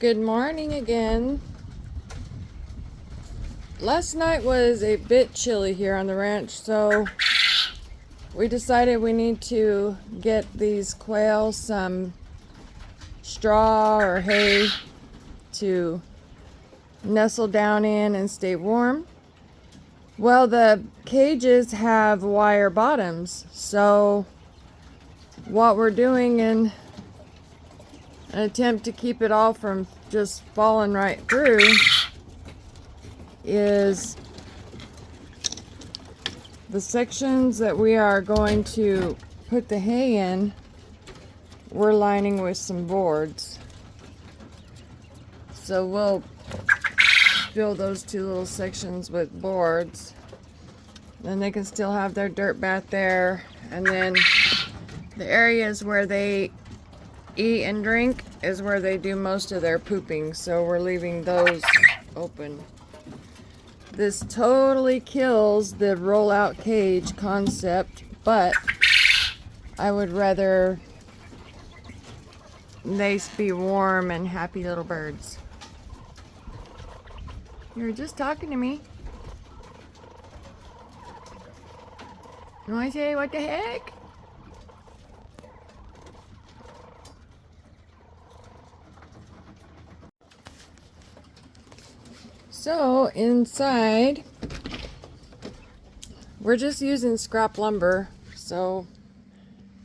Good morning again. Last night was a bit chilly here on the ranch, so we decided we need to get these quail some straw or hay to nestle down in and stay warm. Well, the cages have wire bottoms, so what we're doing in an attempt to keep it all from just falling right through is the sections that we are going to put the hay in, we're lining with some boards. So we'll fill those two little sections with boards. Then they can still have their dirt back there. And then the areas where they eat and drink is where they do most of their pooping. So we're leaving those open. This totally kills the roll-out cage concept, but I would rather they be warm and happy little birds. You were just talking to me. You want to say what the heck? So inside, we're just using scrap lumber, so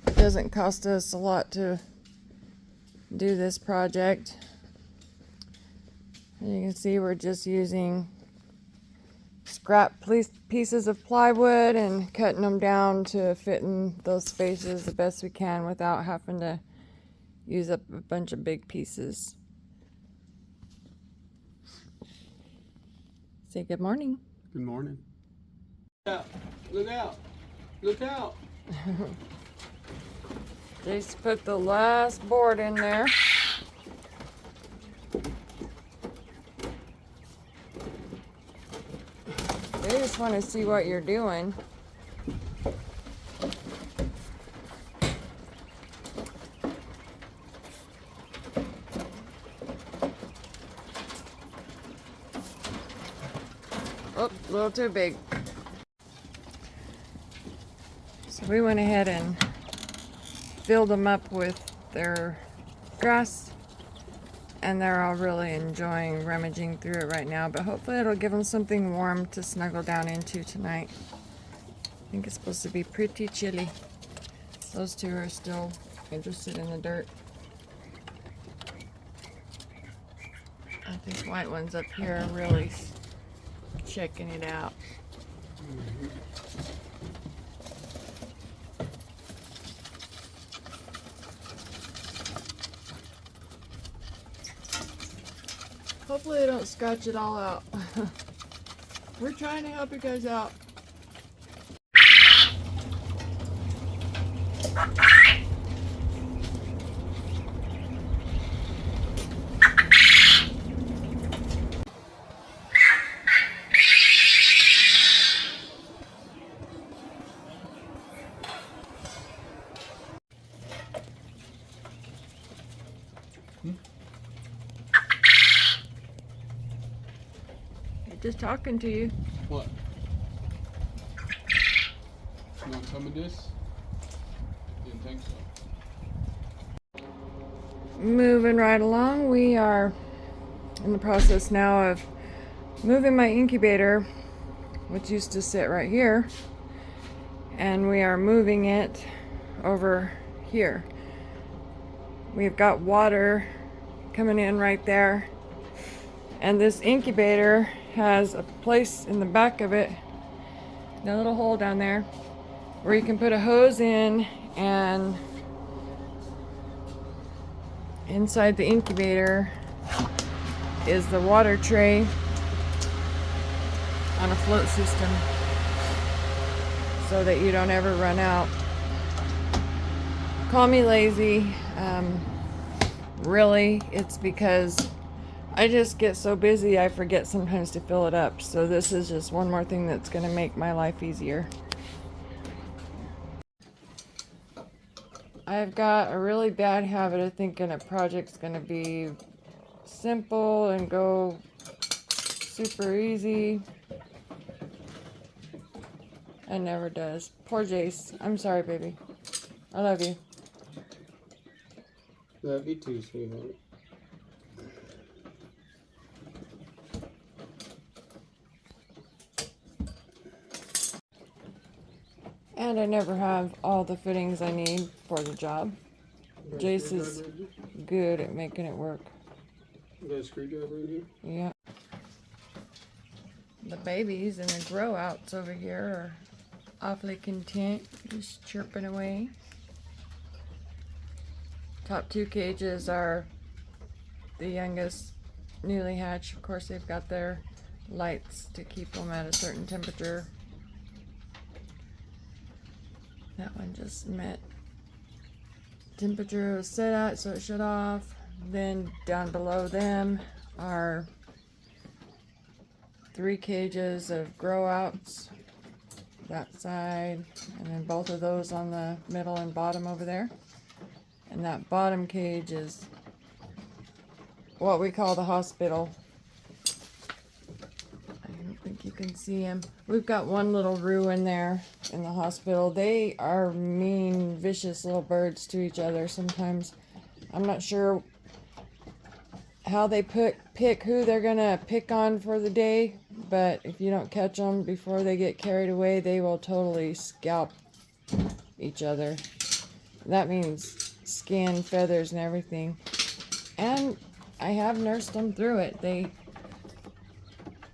it doesn't cost us a lot to do this project. And you can see we're just using scrap pieces of plywood and cutting them down to fit in those spaces the best we can without having to use up a bunch of big pieces. Say good morning. Good morning. Look out! Look out! Look out! Just put the last board in there. They just want to see what you're doing. Oh, a little too big. So we went ahead and filled them up with their grass, and they're all really enjoying rummaging through it right now, but hopefully it'll give them something warm to snuggle down into tonight. I think it's supposed to be pretty chilly. Those two are still interested in the dirt. I think white ones up here are really checking it out. Hopefully they don't scratch it all out. We're trying to help you guys out. Just talking to you. What? You want some of this? Didn't think so. Moving right along, we are in the process now of moving my incubator, which used to sit right here, and we are moving it over here. We've got water coming in right there, and this incubator has a place in the back of it, a little hole down there, where you can put a hose in, and inside the incubator is the water tray on a float system so that you don't ever run out. Call me lazy. Really, it's because I just get so busy I forget sometimes to fill it up. So this is just one more thing that's going to make my life easier. I've got a really bad habit of thinking a project's going to be simple and go super easy. It never does. Poor Jace. I'm sorry, baby. I love you. Love you too, sweetheart. And I never have all the fittings I need for the job. Jace is good at making it work. You got a screwdriver in here? Yeah. The babies and the grow outs over here are awfully content, just chirping away. Top 2 cages are the youngest newly hatched. Of course, they've got their lights to keep them at a certain temperature. That one just met temperature it was set at, so it shut off. Then down below them are 3 cages of grow outs, that side, and then both of those on the middle and bottom over there. And that bottom cage is what we call the hospital. I don't think you can see him. We've got one little roo in there in the hospital. They are mean, vicious little birds to each other sometimes. I'm not sure how they pick who they're gonna pick on for the day, but if you don't catch them before they get carried away, they will totally scalp each other. That means skin, feathers, and everything. And I have nursed them through it. They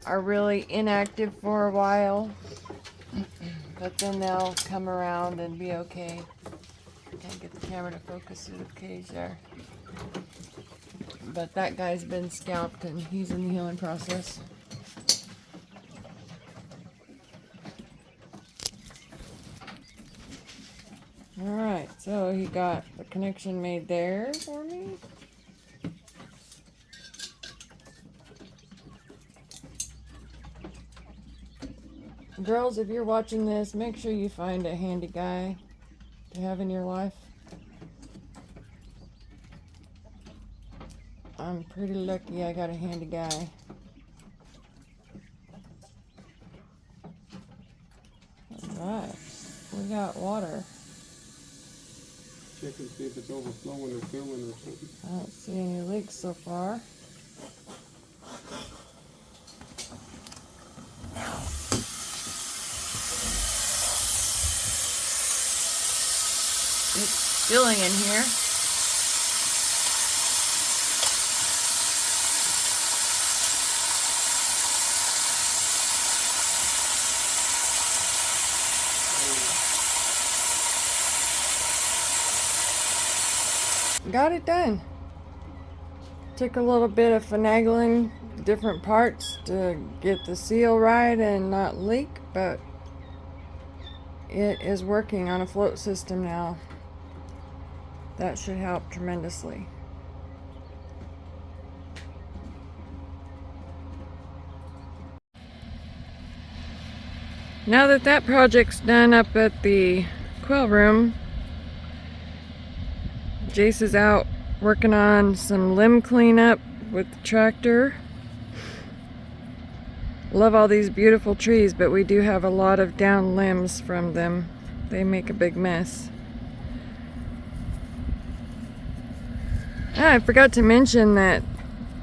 are really inactive for a while, but then they'll come around and be okay. Can't get the camera to focus through the cage there. But that guy's been scalped and he's in the healing process. Alright, so he got the connection made there for me. Girls, if you're watching this, make sure you find a handy guy to have in your life. I'm pretty lucky I got a handy guy. Alright, we got water. Check and see if it's overflowing or filling or something. I don't see any leaks so far. It's filling in here. Got it done. Took a little bit of finagling different parts to get the seal right and not leak, but it is working on a float system now. That should help tremendously. Now that that project's done up at the Quail room, Jace is out working on some limb cleanup with the tractor. Love all these beautiful trees, but we do have a lot of down limbs from them. They make a big mess. I forgot to mention that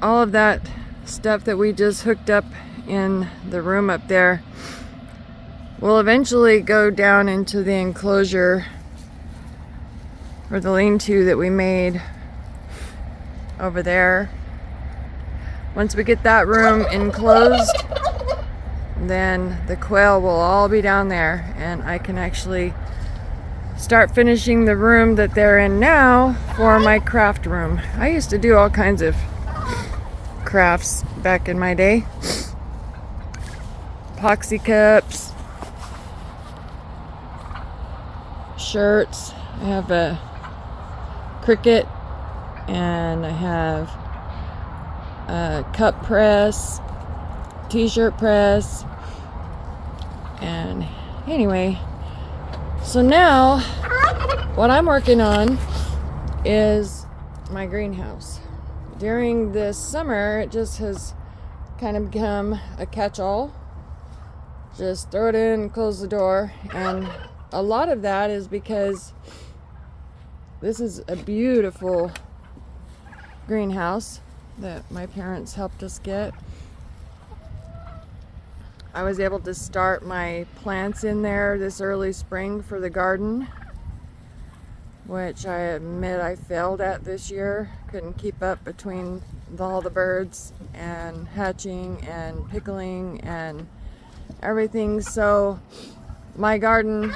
all of that stuff that we just hooked up in the room up there will eventually go down into the enclosure or the lean-to that we made over there. Once we get that room enclosed, then the quail will all be down there and I can actually start finishing the room that they're in now for my craft room. I used to do all kinds of crafts back in my day. Epoxy cups, shirts. I have a cricket and I have a cup press, t-shirt press, and anyway, so now what I'm working on is my greenhouse. during this summer, it just has kind of become a catch-all. Just throw it in, close the door, and a lot of that is because this is a beautiful greenhouse that my parents helped us get. I was able to start my plants in there this early spring for the garden, which I admit I failed at this year. Couldn't keep up between all the birds and hatching and pickling and everything, so my garden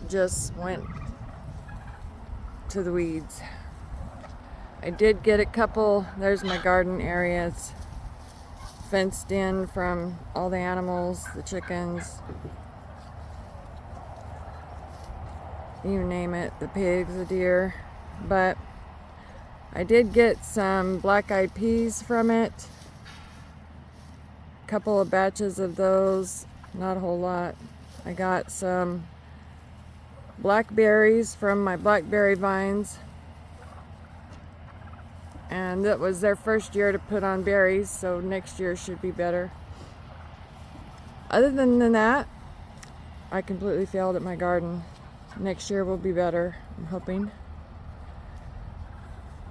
just went to the weeds. I did get a couple, there's my garden area. It's fenced in from all the animals, the chickens, you name it, the pigs, the deer. But I did get some black-eyed peas from it. A couple of batches of those, not a whole lot. I got some blackberries from my blackberry vines, and that was their first year to put on berries, so next year should be better. Other than that, I completely failed at my garden. Next year will be better, I'm hoping.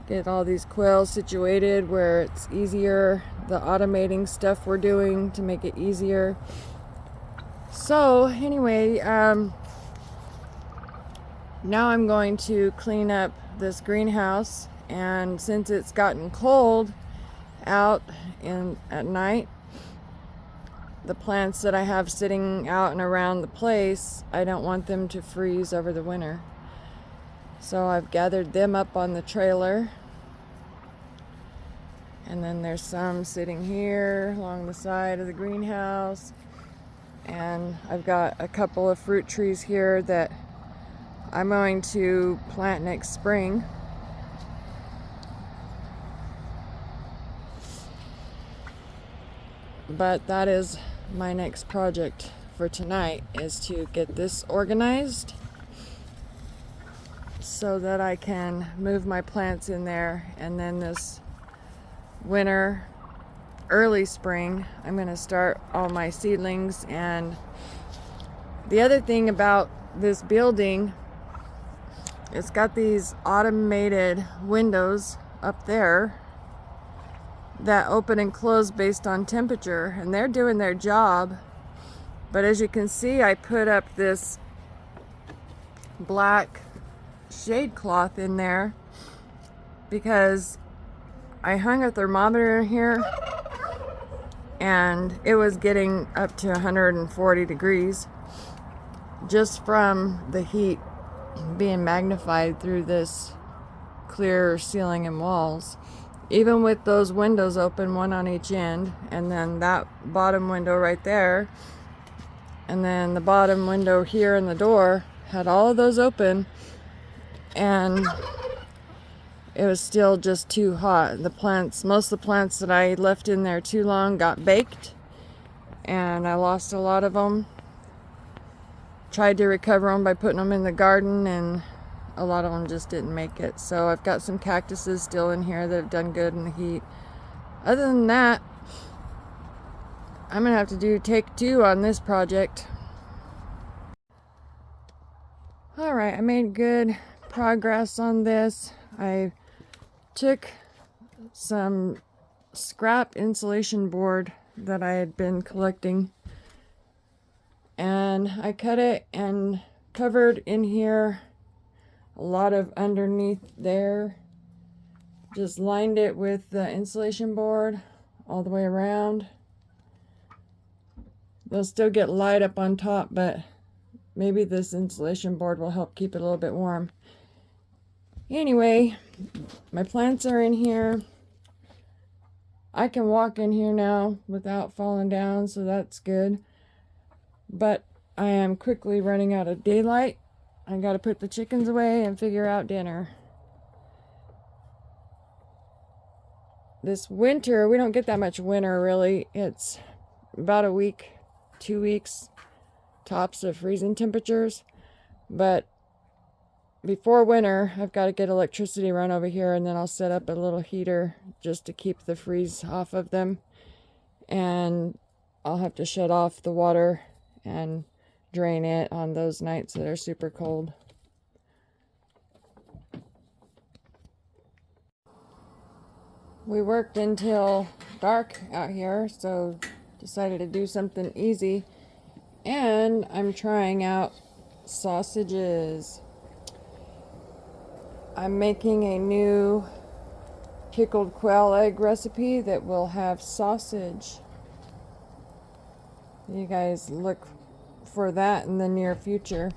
Get all these quails situated where it's easier, the automating stuff we're doing to make it easier. So anyway, now I'm going to clean up this greenhouse, and since it's gotten cold out at night, the plants that I have sitting out and around the place, I don't want them to freeze over the winter. So I've gathered them up on the trailer, and then there's some sitting here along the side of the greenhouse, and I've got a couple of fruit trees here that I'm going to plant next spring. But that is my next project for tonight, is to get this organized so that I can move my plants in there, and then this winter, early spring, I'm going to start all my seedlings. And the other thing about this building, it's got these automated windows up there that open and close based on temperature, and they're doing their job. But as you can see, I put up this black shade cloth in there because I hung a thermometer in here and it was getting up to 140 degrees just from the heat being magnified through this clear ceiling and walls. Even with those windows open, one on each end, and then that bottom window right there, and then the bottom window here in the door, had all of those open, and it was still just too hot. The plants, most of the plants that I left in there too long got baked, and I lost a lot of them. Tried to recover them by putting them in the garden, and a lot of them just didn't make it. So I've got some cactuses still in here that have done good in the heat. Other than that, I'm gonna have to do take 2 on this project. Alright, I made good progress on this. I took some scrap insulation board that I had been collecting, and I cut it and covered in here a lot of underneath there. Just lined it with the insulation board all the way around. They'll still get light up on top, but maybe this insulation board will help keep it a little bit warm. Anyway, my plants are in here. I can walk in here now without falling down, so that's good. But I am quickly running out of daylight. I gotta put the chickens away and figure out dinner. This winter, we don't get that much winter really. It's about a week, 2 weeks tops of freezing temperatures. But before winter, I've got to get electricity run over here, and then I'll set up a little heater just to keep the freeze off of them. And I'll have to shut off the water and drain it on those nights that are super cold. We worked until dark out here, so decided to do something easy. And I'm trying out sausages. I'm making a new pickled quail egg recipe that will have sausage. You guys look for that in the near future.